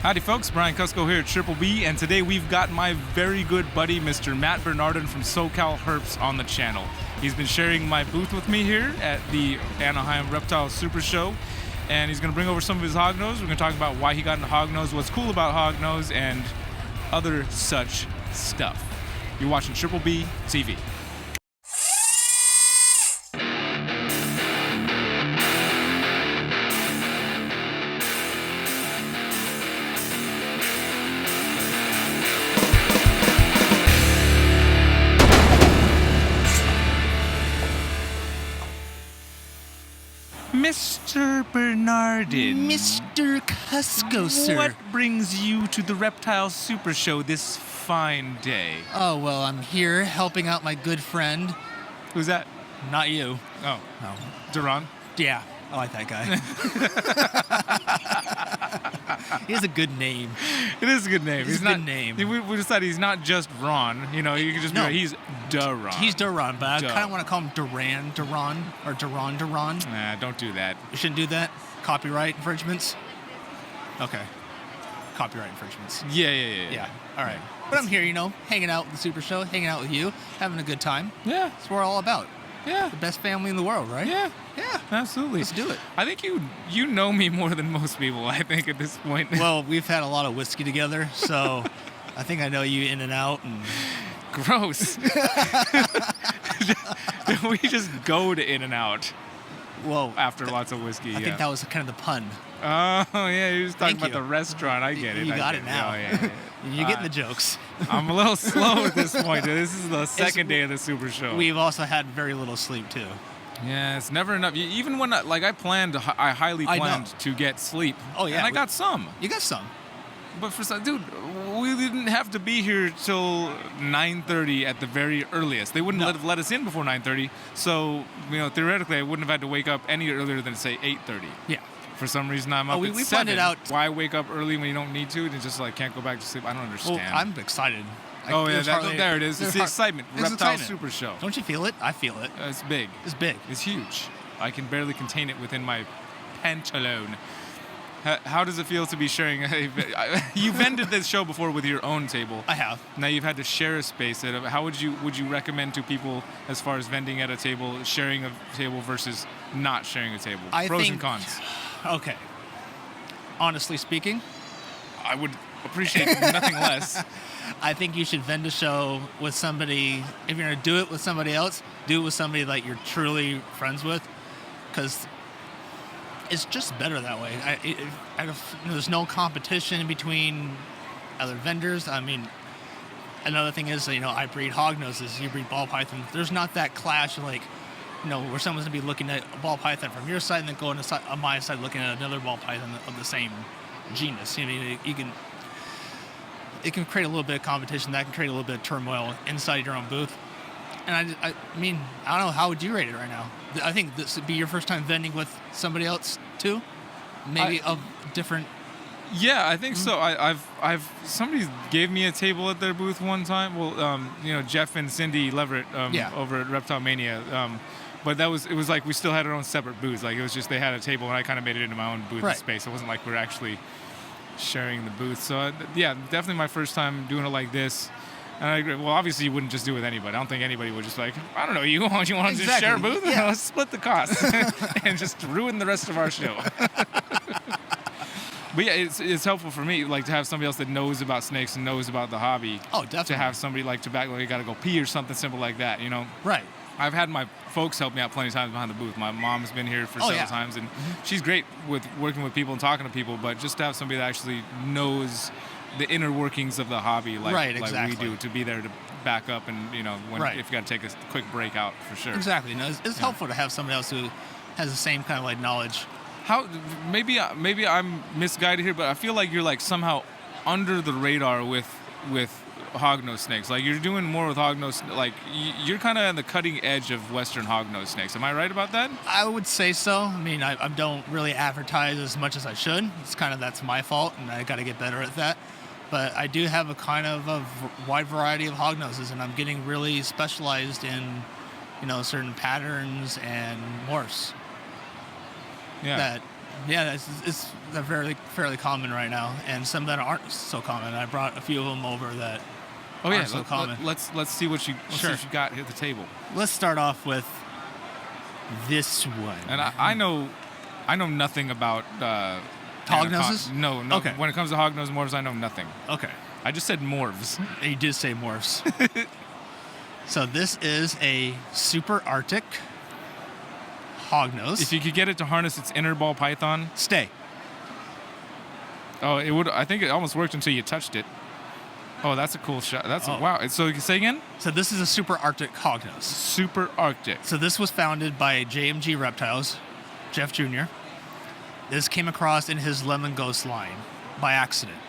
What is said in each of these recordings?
Howdy folks, Brian Cusco here at Triple B, and today we've got my very good buddy, Mr. Matt Bernardin from SoCalHerps on the channel. He's been sharing my booth with me here at the Anaheim Reptile Super Show, and he's going to bring over some of his hognose. We're going to talk about why he got into hognose, what's cool about hognose, and other such stuff. You're watching Triple B TV. Mr. Bernardin. Mr. Cusco, sir. What brings you to the Reptile Super Show this fine day? Oh, well, I'm here helping out my good friend. Who's that? Not you. Oh. No. Duran? Yeah, I like that guy. He has a good name. It is a good name. It's a good name. We decided he's not just Ron. You know, you can just be like, he's Duran. He's Duran, but I kind of want to call him Duran, or Duran. Nah, don't do that. You shouldn't do that? Copyright infringements? Okay. Copyright infringements. Yeah. All right. But I'm here, hanging out with the Super Show, hanging out with you, having a good time. Yeah. That's what we're all about. Yeah. The best family in the world, right? Yeah. Yeah. Absolutely. Let's do it. I think you know me more than most people, I think, at this point. Well, we've had a lot of whiskey together, so I think I know you in and out. And gross. We just go to In-N-Out. Well, after lots of whiskey. I think that was kind of the pun. Oh, yeah, you're just talking Thank about the restaurant. I get it. You got it now. Oh, yeah. You're getting the jokes. I'm a little slow at this point. This is the second day of the Super Show. We've also had very little sleep, too. Yeah, it's never enough. Even when, I highly planned to get sleep. Oh, yeah. And I got some. You got some. But for some, dude, we didn't have to be here till 9:30 at the very earliest. They wouldn't have let us in before 9:30. So, theoretically, I wouldn't have had to wake up any earlier than, say, 8:30. Yeah. For some reason, I'm up at 7. Planned it out. Why wake up early when you don't need to and just, can't go back to sleep? I don't understand. Well, I'm excited. There it is. It's the excitement. Reptile Super Show. Don't you feel it? I feel it. It's big. It's big. It's huge. I can barely contain it within my pantalone. How does it feel to be sharing? You've ended this show before with your own table. I have. Now you've had to share a space. How would you recommend to people as far as vending at a table, sharing a table versus not sharing a table? Pros and cons. Okay. Honestly speaking, I would appreciate nothing less. I think you should vend a show with somebody. If you're going to do it with somebody else, do it with somebody that you're truly friends with, because it's just better that way. There's no competition between other vendors. I mean, another thing is, I breed hognoses, you breed ball pythons. There's not that clash of where someone's going to be looking at a ball python from your side and then going on my side looking at another ball python of the same genus. It can create a little bit of competition. That can create a little bit of turmoil inside your own booth. And I mean, I don't know, how would you rate it right now? I think this would be your first time vending with somebody else too, maybe of different. Yeah, I think so. Somebody gave me a table at their booth one time. Well, Jeff and Cindy Leverett over at Reptile Mania. But it was like we still had our own separate booths. It was just they had a table and I kind of made it into my own booth space. It wasn't like we're actually sharing the booth. So yeah, definitely my first time doing it like this. And I agree. Well, obviously you wouldn't just do it with anybody. I don't think anybody would just I don't know, you want to just share a booth? Yeah. Let's split the cost and just ruin the rest of our show. But yeah, it's helpful for me, to have somebody else that knows about snakes and knows about the hobby. Oh, definitely. To have somebody you got to go pee or something simple like that, Right. I've had my folks help me out plenty of times behind the booth. My mom's been here for several times, and she's great with working with people and talking to people, but just to have somebody that actually knows the inner workings of the hobby like we do, to be there to back up and, if you got to take a quick break out, for sure. Exactly. No, it's helpful to have somebody else who has the same kind of knowledge. Maybe I'm misguided here, but I feel like you're somehow under the radar with hognose snakes. You're doing more with hognose, you're kind of on the cutting edge of Western Hognose snakes. Am I right about that? I would say so. I mean, I don't really advertise as much as I should. That's my fault, and I got to get better at that. But I do have a kind of a wide variety of hognoses, and I'm getting really specialized in, certain patterns and morphs. Yeah. That Yeah, it's fairly common right now, and some that aren't so common. I brought a few of them over that aren't so common. Let's see what you got at the table. Let's start off with this one. And I know nothing about hognoses. No. Okay. When it comes to hognose morphs, I know nothing. Okay. I just said morphs. You did say morphs. So this is a super Arctic hognose. If you could get it to harness its inner ball python. Stay. Oh, it would. I think it almost worked until you touched it. Oh, that's a cool shot. Wow. So you can say again? So this is a super Arctic hognose. Super Arctic. So this was founded by JMG Reptiles, Jeff Jr. This came across in his Lemon Ghost line by accident.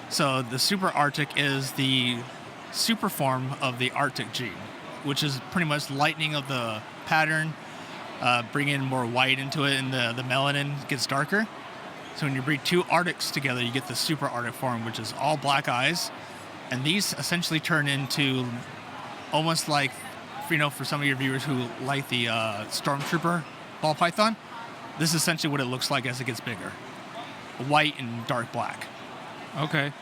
So the super Arctic is the super form of the Arctic gene, which is pretty much lightening of the pattern, bringing more white into it, and the melanin gets darker. So when you breed two Arctics together, you get the super Arctic form, which is all black eyes. And these essentially turn into almost like, for some of your viewers who like the Stormtrooper ball python, this is essentially what it looks like as it gets bigger. White and dark black. Okay.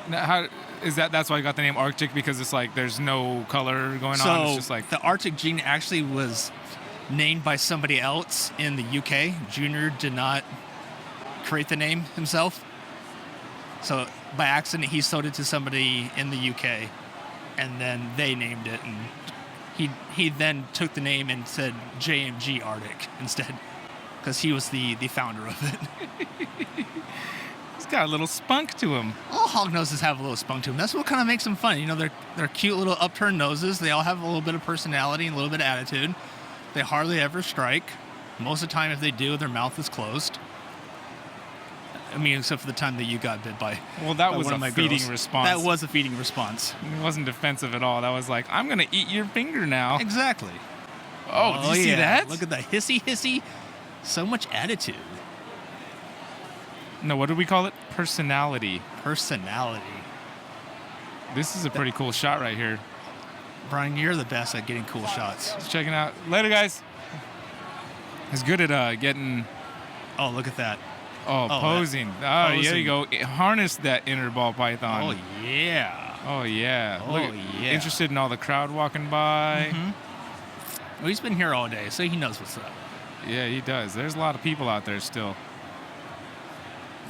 Now, how is that? That's why I got the name Arctic, because it's like there's no color going on. It's just like the Arctic gene actually was named by somebody else in the UK. Junior did not create the name himself. So by accident, he sold it to somebody in the UK, and then they named it. And he then took the name and said JMG Arctic instead, because he was the founder of it. He's got a little spunk to him. All hognoses have a little spunk to them. That's what kind of makes them fun. They're cute little upturned noses. They all have a little bit of personality and a little bit of attitude. They hardly ever strike. Most of the time, if they do, their mouth is closed. I mean, except for the time that you got bit by. Well, that was one a of my feeding girls. response. That was a feeding response. It wasn't defensive at all. That was like, I'm going to eat your finger now. Exactly. Oh, did you see that? Look at the hissy. So much attitude. No, what do we call it? Personality. Personality. This is a pretty cool shot right here. Brian, you're the best at getting cool shots. Let's check it out. Later, guys. He's good at getting... Oh, look at that. Posing. There you go. Harness that inner ball python. Oh, yeah. Oh, yeah. Oh, yeah. Interested in all the crowd walking by. Mm-hmm. Well, he's been here all day, so he knows what's up. Yeah, he does. There's a lot of people out there still.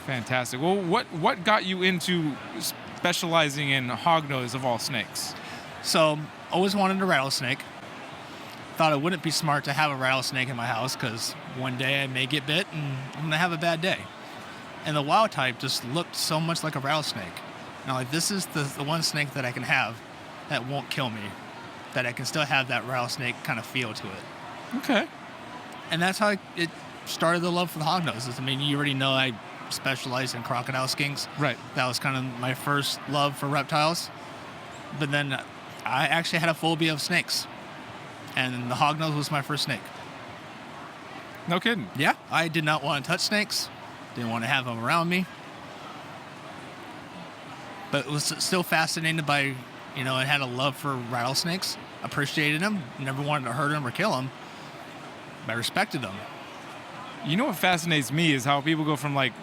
Fantastic. Well, what got you into specializing in hognose of all snakes? So, always wanted a rattlesnake. Thought it wouldn't be smart to have a rattlesnake in my house because one day I may get bit and I'm going to have a bad day. And the wild type just looked so much like a rattlesnake. Now, like, this is the one snake that I can have that won't kill me, that I can still have that rattlesnake kind of feel to it. Okay. And that's how it started the love for the hognoses. I mean, you already know I specialized in crocodile skinks. Right. That was kind of my first love for reptiles. But then I actually had a phobia of snakes. And the hognose was my first snake. No kidding. Yeah. I did not want to touch snakes. Didn't want to have them around me. But was still fascinated by, it had a love for rattlesnakes. Appreciated them. Never wanted to hurt them or kill them. But I respected them. You know what fascinates me is how people go from like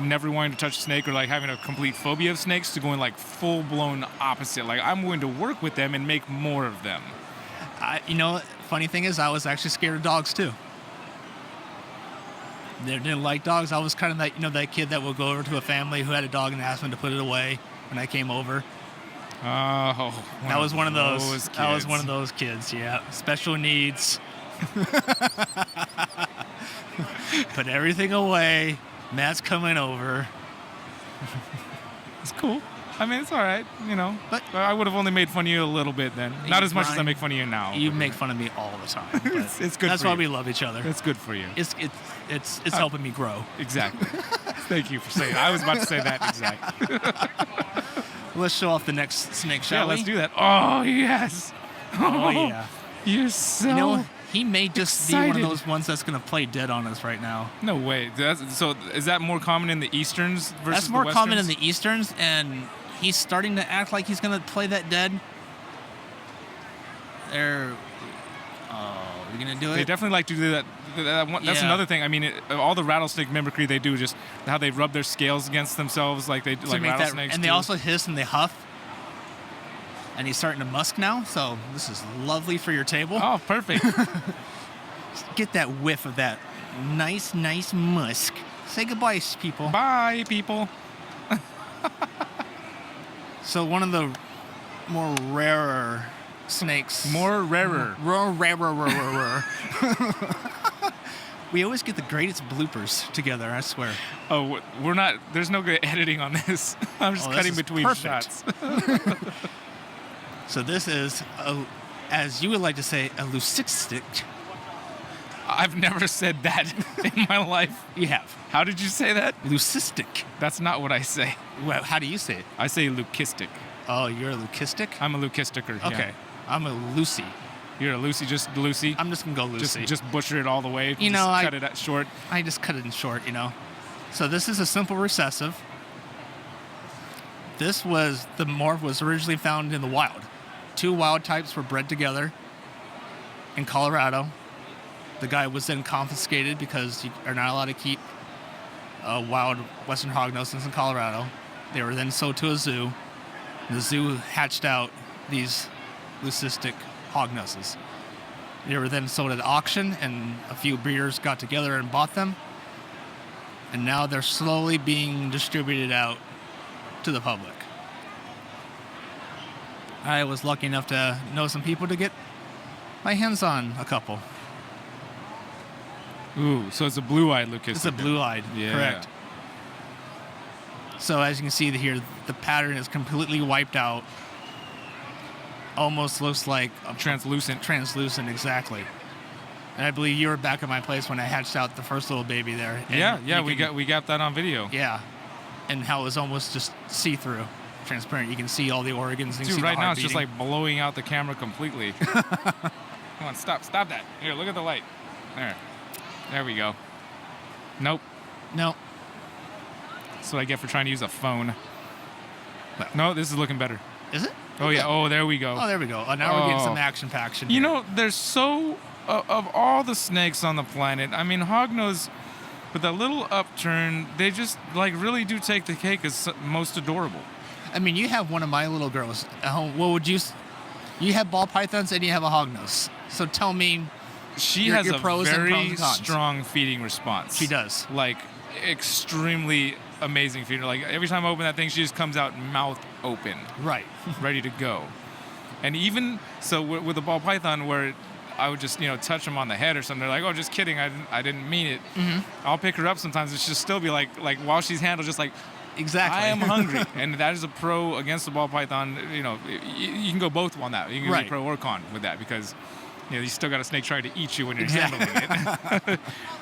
never wanting to touch a snake or like having a complete phobia of snakes to going like full-blown opposite. Like, I'm willing to work with them and make more of them. Funny thing is, I was actually scared of dogs too. Didn't like dogs. I was kind of that, that kid that would go over to a family who had a dog and ask them to put it away when I came over. Oh, that was one of those. Kids. I was one of those kids. Yeah, special needs. Put everything away. Matt's coming over. It's cool. I mean, it's all right, But I would have only made fun of you a little bit then. Not as much as I make fun of you now. You make fun of me all the time. It's good. That's why we love each other. It's good for you. It's helping me grow. Exactly. Thank you for saying that. I was about to say that exactly. Let's show off the next snake, shall we? Yeah, let's do that. Oh, yes. Oh, yeah. You're so he may just excited. be one of those ones that's going to play dead on us right now. No way. So is that more common in the Easterns versus the Westerns? That's more common in the Easterns, and he's starting to act like he's going to play that dead. Are we going to do it? They definitely like to do that. that's another thing. I mean, all the rattlesnake mimicry they do, just how they rub their scales against themselves, like they like rattlesnakes. And they also hiss and they huff. And he's starting to musk now, so this is lovely for your table. Oh, perfect. Get that whiff of that nice musk. Say goodbye, people. Bye, people. So one of the more rarer snakes. More rarer. Rarer. We always get the greatest bloopers together, I swear. Oh, we're not. There's no good editing on this. I'm just cutting between shots. So this is, as you would like to say, a Lucistic. I've never said that in my life. You have. How did you say that? Lucistic. That's not what I say. Well, how do you say it? I say Lucistic. Oh, you're a Lucistic? I'm a Lucisticer. Okay. Yeah. I'm a Lucy. You're a Lucy, just Lucy? I'm just going to go Lucy. Just butcher it all the way. Cut it short. I just cut it in short, So this is a simple recessive. The morph was originally found in the wild. 2 wild types were bred together in Colorado. The guy was then confiscated because you are not allowed to keep wild Western Hognoses in Colorado. They were then sold to a zoo. The zoo hatched out these Lucistic Hognoses. They were then sold at auction, and a few breeders got together and bought them. And now they're slowly being distributed out to the public. I was lucky enough to know some people to get my hands on a couple. Ooh, so it's a blue-eyed Lucistic. It's a blue-eyed, correct. So as you can see here, the pattern is completely wiped out. Almost looks like translucent. Translucent, exactly. And I believe you were back at my place when I hatched out the first little baby there. And we got that on video. Yeah, and how it was almost just see-through, transparent. You can see all the organs. And Dude, see right the now heart it's just beating. like blowing out the camera completely. Come on, stop that. Here, look at the light. There we go. Nope. No. That's what I get for trying to use a phone. No, this is looking better. Is it? Oh, yeah. Oh, there we go. Oh, there we go. Now we're getting some action-paction. You know, there's of all the snakes on the planet, I mean, hognose, with that little upturn, they just, really do take the cake as most adorable. I mean, you have one of my little girls at home. What would you have ball pythons and you have a hognose. So tell me She has a very strong feeding response. She does. Extremely amazing feeder. Every time I open that thing, she just comes out mouth open. Right. Ready to go. And even so with the ball python, where I would just, touch them on the head or something, they're like, oh, just kidding, I didn't mean it. Mm-hmm. I'll pick her up sometimes, and she'll still be like while she's handled, just like, exactly. I am hungry. And that is a pro against the ball python. You can go both on that. You can go pro or con with that, because you still got a snake trying to eat you when you're handling it.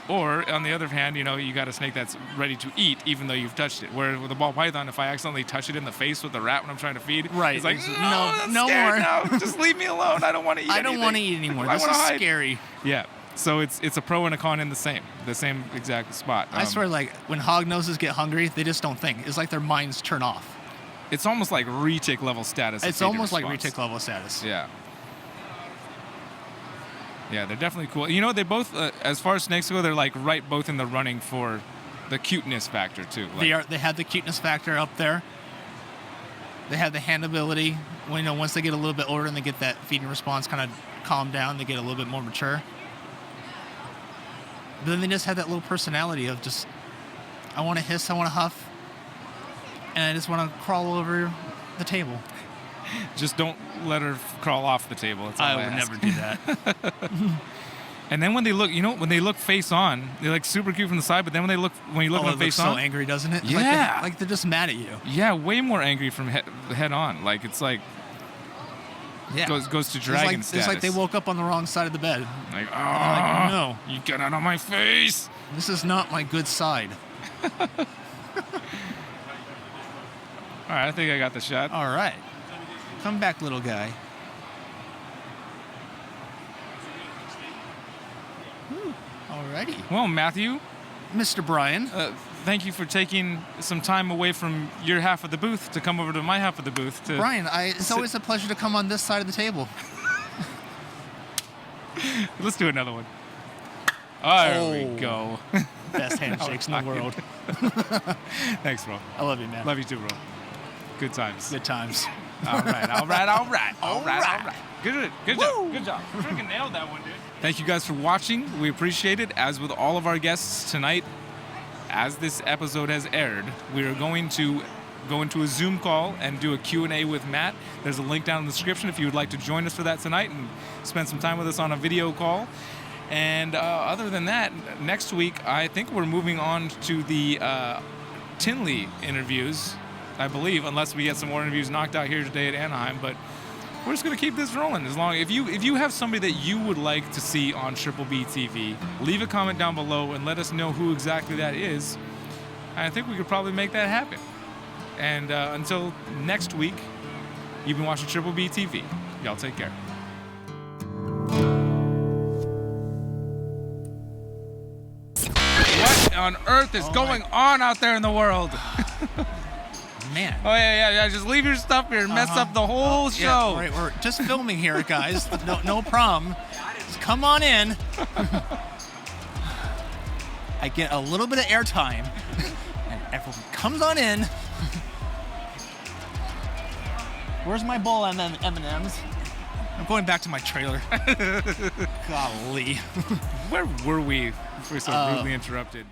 Or, on the other hand, you got a snake that's ready to eat even though you've touched it. Where with a ball python, if I accidentally touch it in the face with the rat when I'm trying to feed, right. It's like, no more. No, just leave me alone. I don't want to eat I don't want to eat anymore. This is scary. Yeah. So it's a pro and a con in the same exact spot. I swear, when hognoses get hungry, they just don't think. It's like their minds turn off. It's almost like retic level status. It's almost like retic level status. Yeah. Yeah, they're definitely cool. They both, as far as snakes go, they're right both in the running for the cuteness factor too. They have the cuteness factor up there. They have the handability. Once they get a little bit older and they get that feeding response kind of calmed down, they get a little bit more mature. But then they just have that little personality of just, I want to hiss, I want to huff, and I just want to crawl over the table. Just don't let her crawl off the table. That's all I would never do that. And then when they look face on, they're super cute from the side. But then when you look at them face on, so angry, doesn't it? Yeah, like they're just mad at you. Yeah, way more angry from head on. Goes to dragon status. It's like they woke up on the wrong side of the bed. No, you get out of my face. This is not my good side. All right, I think I got the shot. All right. Come back, little guy. Alrighty. Well, Matthew. Mr. Brian. Thank you for taking some time away from your half of the booth to come over to my half of the booth. Brian, it's always a pleasure to come on this side of the table. Let's do another one. There we go. Best handshakes in the world. Thanks, bro. I love you, man. Love you too, bro. Good times. Good times. All right. Good job. Freaking nailed that one, dude. Thank you guys for watching. We appreciate it. As with all of our guests tonight, as this episode has aired, we are going to go into a Zoom call and do a Q&A with Matt. There's a link down in the description if you would like to join us for that tonight and spend some time with us on a video call. And other than that, next week, I think we're moving on to the Tinley interviews, I believe, unless we get some more interviews knocked out here today at Anaheim. But we're just going to keep this rolling. As long if you have somebody that you would like to see on Triple B TV, leave a comment down below and let us know who exactly that is. I think we could probably make that happen. And until next week, you've been watching Triple B TV. Y'all take care. What on earth is going on out there in the world? Man. Oh, yeah. Just leave your stuff here and mess up the whole show. Yeah, right, we're just filming here, guys. No problem. Just come on in. I get a little bit of airtime, and everyone comes on in. Where's my bowl and then M&Ms? I'm going back to my trailer. Golly. Where were we before we so rudely interrupted?